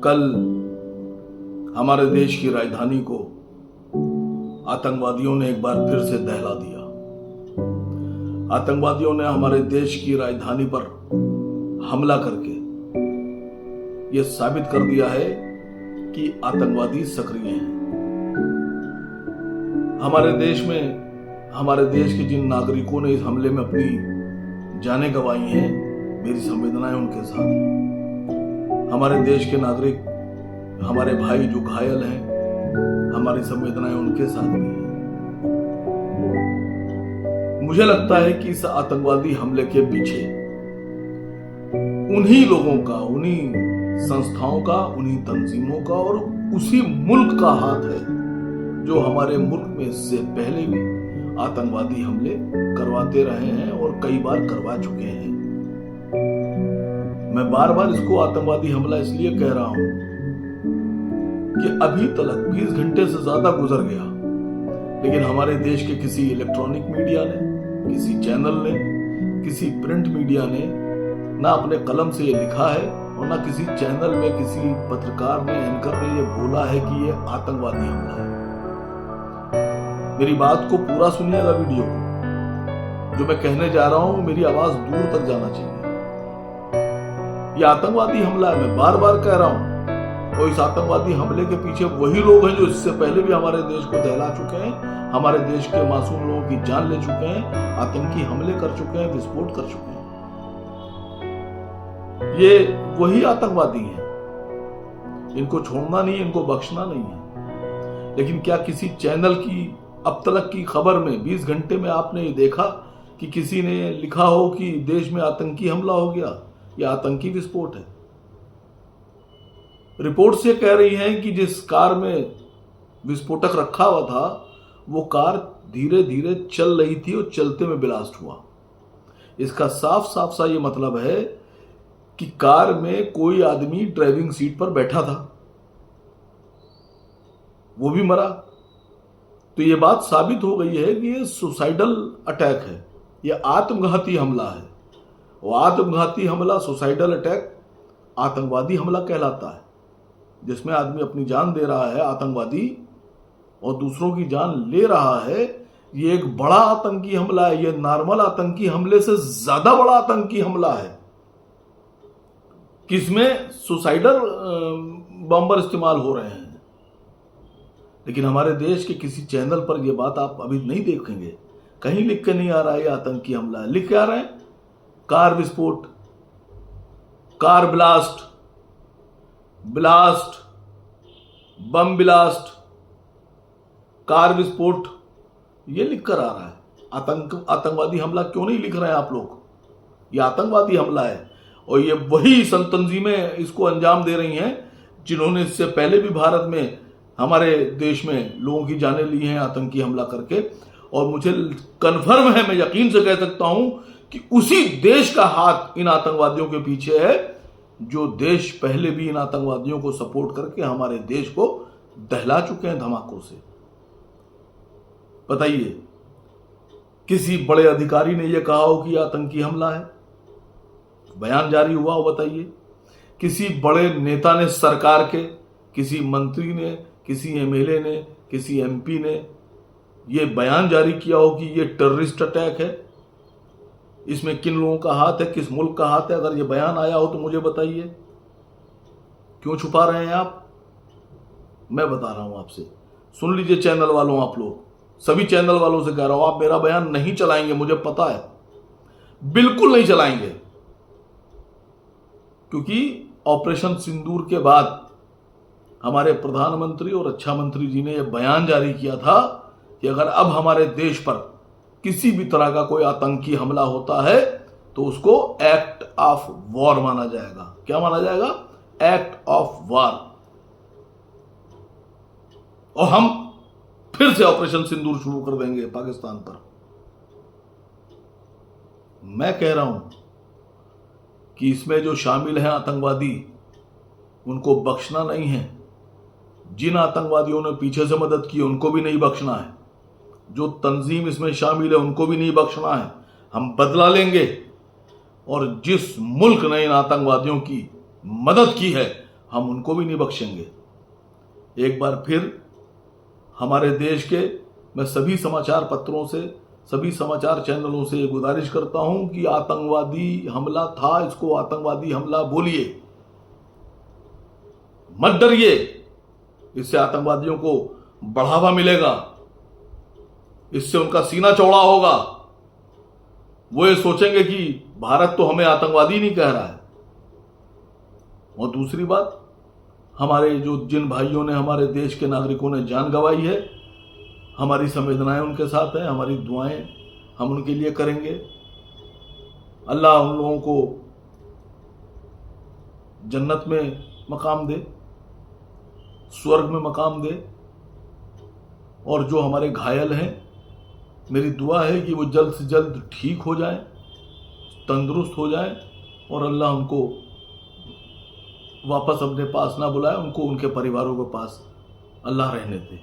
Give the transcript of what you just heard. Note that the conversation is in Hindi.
कल हमारे देश की राजधानी को आतंकवादियों ने एक बार फिर से दहला दिया। आतंकवादियों ने हमारे देश की राजधानी पर हमला करके यह साबित कर दिया है कि आतंकवादी सक्रिय हैं। हमारे देश के जिन नागरिकों ने इस हमले में अपनी जानें गंवाई हैं, मेरी संवेदनाएं उनके साथ हैं। हमारे देश के नागरिक, हमारे भाई जो घायल हैं, हमारी संवेदनाएं उनके साथ भी हैं। मुझे लगता है कि इस आतंकवादी हमले के पीछे उन्हीं लोगों का, उन्हीं संस्थाओं का, उन्हीं तंजीमों का और उसी मुल्क का हाथ है जो हमारे मुल्क में इससे पहले भी आतंकवादी हमले करवाते रहे हैं और कई बार करवा चुके हैं। मैं बार बार इसको आतंकवादी हमला इसलिए कह रहा हूं कि अभी तक 20 घंटे से ज्यादा गुजर गया, लेकिन हमारे देश के किसी इलेक्ट्रॉनिक मीडिया ने, किसी चैनल ने, किसी प्रिंट मीडिया ने ना अपने कलम से ये लिखा है और ना किसी चैनल में किसी पत्रकार ने, एंकर ने ये बोला है कि ये आतंकवादी हमला है। मेरी बात को पूरा सुनिएगा, वीडियो को। जो मैं कहने जा रहा हूं, मेरी आवाज दूर तक जाना चाहिए। ये आतंकवादी हमला है, मैं बार बार कह रहा हूं। और इस आतंकवादी हमले के पीछे वही लोग हैं जो इससे पहले भी हमारे देश को दहला चुके हैं, हमारे देश के मासूम लोगों की जान ले चुके हैं, आतंकी हमले कर चुके हैं, विस्फोट कर चुके हैं। ये वही आतंकवादी हैं। इनको छोड़ना नहीं है, इनको बख्शना नहीं है। लेकिन क्या किसी चैनल की अब तक की खबर में 20 घंटे में आपने ये देखा कि किसी ने लिखा हो कि देश में आतंकी हमला हो गया या आतंकी विस्फोट है? रिपोर्ट से कह रही हैं कि जिस कार में विस्फोटक रखा हुआ था वो कार धीरे धीरे चल रही थी और चलते में ब्लास्ट हुआ। इसका साफ साफ सा ये मतलब है कि कार में कोई आदमी ड्राइविंग सीट पर बैठा था, वो भी मरा। तो ये बात साबित हो गई है कि ये सुसाइडल अटैक है, ये आत्मघाती हमला है। वो आत्मघाती हमला, सुसाइडल अटैक आतंकवादी हमला कहलाता है, जिसमें आदमी अपनी जान दे रहा है, आतंकवादी, और दूसरों की जान ले रहा है। ये एक बड़ा आतंकी हमला है। ये नॉर्मल आतंकी हमले से ज्यादा बड़ा आतंकी हमला है, किसमें सुसाइडल बम्बर इस्तेमाल हो रहे हैं। लेकिन हमारे देश के किसी चैनल पर यह बात आप अभी नहीं देखेंगे, कहीं लिख के नहीं आ रहा है ये आतंकी हमला है। लिख के आ रहे हैं कार विस्फोट, car blast, bomb blast, car विस्फोट, ये लिख कर आ रहा है। आतंकवादी हमला क्यों नहीं लिख रहे हैं आप लोग? ये आतंकवादी हमला है और ये वही तंजीमें इसको अंजाम दे रही हैं जिन्होंने इससे पहले भी भारत में, हमारे देश में लोगों की जानें ली हैं आतंकी हमला करके। और मुझे कन्फर्म है, मैं यकीन से कह सकता हूं कि उसी देश का हाथ इन आतंकवादियों के पीछे है जो देश पहले भी इन आतंकवादियों को सपोर्ट करके हमारे देश को दहला चुके हैं धमाकों से। बताइए, किसी बड़े अधिकारी ने यह कहा हो कि आतंकी हमला है? बयान जारी हुआ हो? बताइए, किसी बड़े नेता ने, सरकार के किसी मंत्री ने, किसी एमएलए ने, किसी एमपी ने यह बयान जारी किया हो कि यह टेररिस्ट अटैक है? इसमें किन लोगों का हाथ है, किस मुल्क का हाथ है? अगर यह बयान आया हो तो मुझे बताइए। क्यों छुपा रहे हैं आप? मैं बता रहा हूं आपसे, सुन लीजिए चैनल वालों, आप लोग, सभी चैनल वालों से कह रहा हूं, आप मेरा बयान नहीं चलाएंगे, मुझे पता है, बिल्कुल नहीं चलाएंगे। क्योंकि ऑपरेशन सिंदूर के बाद हमारे प्रधानमंत्री और रक्षा मंत्री जी ने यह बयान जारी किया था कि अगर अब हमारे देश पर किसी भी तरह का कोई आतंकी हमला होता है तो उसको एक्ट ऑफ वॉर माना जाएगा। क्या माना जाएगा? Act of war. और हम फिर से ऑपरेशन सिंदूर शुरू कर देंगे पाकिस्तान पर। मैं कह रहा हूं कि इसमें जो शामिल हैं आतंकवादी, उनको बख्शना नहीं है। जिन आतंकवादियों ने पीछे से मदद की उनको भी नहीं बख्शना है। जो तंजीम इसमें शामिल है उनको भी नहीं बख्शना है। हम बदला लेंगे और जिस मुल्क ने इन आतंकवादियों की मदद की है हम उनको भी नहीं बख्शेंगे। एक बार फिर हमारे देश के मैं सभी समाचार पत्रों से, सभी समाचार चैनलों से गुजारिश करता हूं कि आतंकवादी हमला था, इसको आतंकवादी हमला बोलिए, मत डरिए। इससे आतंकवादियों को बढ़ावा मिलेगा, इससे उनका सीना चौड़ा होगा। वो ये सोचेंगे कि भारत तो हमें आतंकवादी नहीं कह रहा है। और दूसरी बात, हमारे जो जिन भाइयों ने, हमारे देश के नागरिकों ने जान गंवाई है, हमारी संवेदनाएं उनके साथ हैं, हमारी दुआएं हम उनके लिए करेंगे। अल्लाह उन लोगों को जन्नत में मकाम दे, स्वर्ग में मकाम दे। और जो हमारे घायल हैं, मेरी दुआ है कि वो जल्द से जल्द ठीक हो जाएं, तंदुरुस्त हो जाएं और अल्लाह उनको वापस अपने पास ना बुलाए, उनको उनके परिवारों के पास अल्लाह रहने दे।